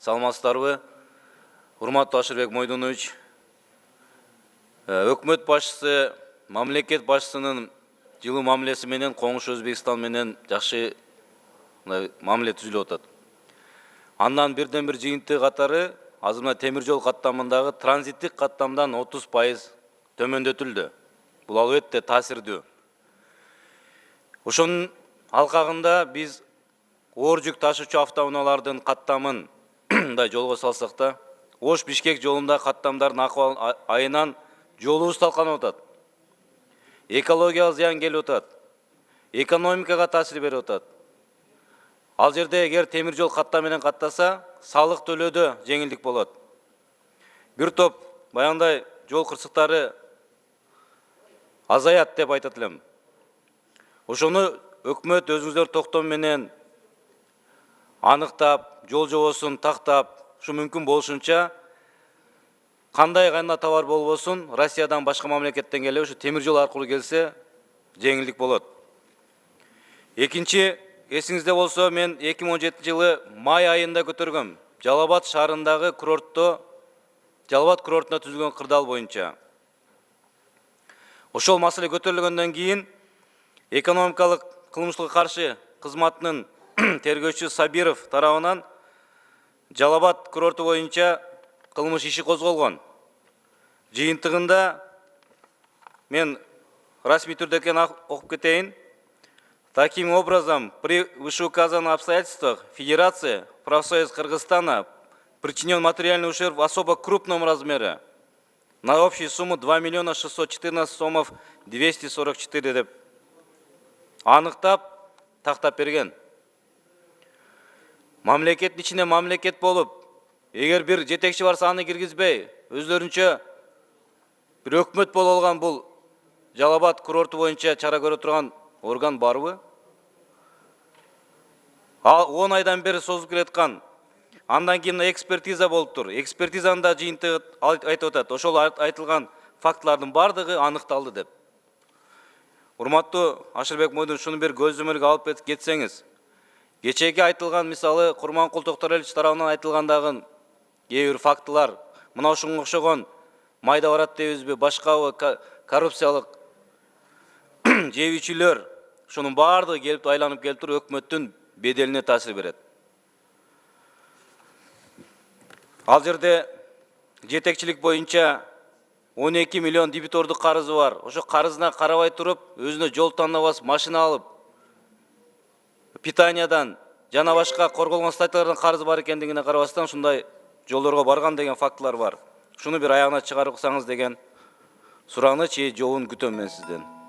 саламатсыздарбы? Урматтуу Ашырбек Мойдонович, өкмөт башчысы мамлекет башчысынын жылуу мамилеси менен коңшу Өзбекстан менен жакшы мамиле түзүлүп атат. Андан бирден бир жыйынтыгы катары азыр мына темир жол каттамындагы транзиттик каттамдан 30% төмөндөтүлдү. Бул албетте таасирдүү. Ошонун алкагында биз оор жүк ташуучу автоунаалардын каттамын жолго салсак да, Ош-Бишкек жолунда каттамдардын акыбалы айынан жолубуз талканып атат. Экологиялык зыян келип атат. Экономикага таасир берип атат. Ал жерде эгер темир жол каттам менен каттаса, салык төлөөдө жеңилдик болот. Бир топ баягындай жол кырсыктары азаят деп айтат элем. Ошону өкмөт өзүңүздөр токтом менен аныктап, жол жобосун тактап, ушу мүмкүн болушунча кандай гана товар болбосун, Россиядан башка мамлекеттен келе ушу темир жол аркылуу келсе жеңилдик болот. Экинчи, эсиңизде болсо, мен 2017 жылы май айында көтөргөм. Жалал-Абад шаарындагы Жалал-Абад курортуна түзүлгөн кырдаал боюнча. Ошол маселе көтөрүлгөндөн кийин экономикалык кылмыштыкка каршы кызматынын тергөөчүсү Сабиров тарабынан Жалал-Абад курорту боюнча кылмыш иши козголгон. Жыйынтыгында мен расмий түрдө экенин окуп кетейин. Таким образом, при вышеуказанных обстоятельствах Федерация профсоюз Кыргызстана причинен материальный ущерб в особо крупном размере на общую сумму 2 миллиона 614 сомов 244 деп аныктап, тактап берген. Мамлекеттин ичинде мамлекет болуп, эгер бир жетекчи барса аны киргизбей, өздөрүнчө бир өкмөт болуп алган бул Жалал-Абад курорту боюнча чара көрө турган орган барбы? 10 айдан бери созулуп келаткан. Андан кийин экспертиза болуптур. Экспертизанын жыйынтыгы айтып атат. Ошол айтылган фактылардын бардыгы аныкталды деп. Урматтуу Ашырбек Мойдонович, шуну бир көзөмөлгө алып кетсеңиз. Кечеги айтылган, мисалы, Курманкул Токторович тарабынан айтылгандагы кээ бир фактылар, мына ушунга окшогон майда барат дейбизби, башка коррупциялык жебүүчүлөр, шунун бардыгы келип айланып келип туруп өкмөттүн беделине таасир берет. Ал жерде жетекчилик боюнча 12 миллион дебитордук карызы бар. Ошо карызына карабай туруп, өзүнө жол тандабас машина алып, питаниядан жана башка корголгон статьялардан карызы бар экендигине карабастан ушундай жолдорго барган деген фактылар бар. Шуну бир аягына чыгарып кылсаңыз деген суроону жообун күтөм мен сизден.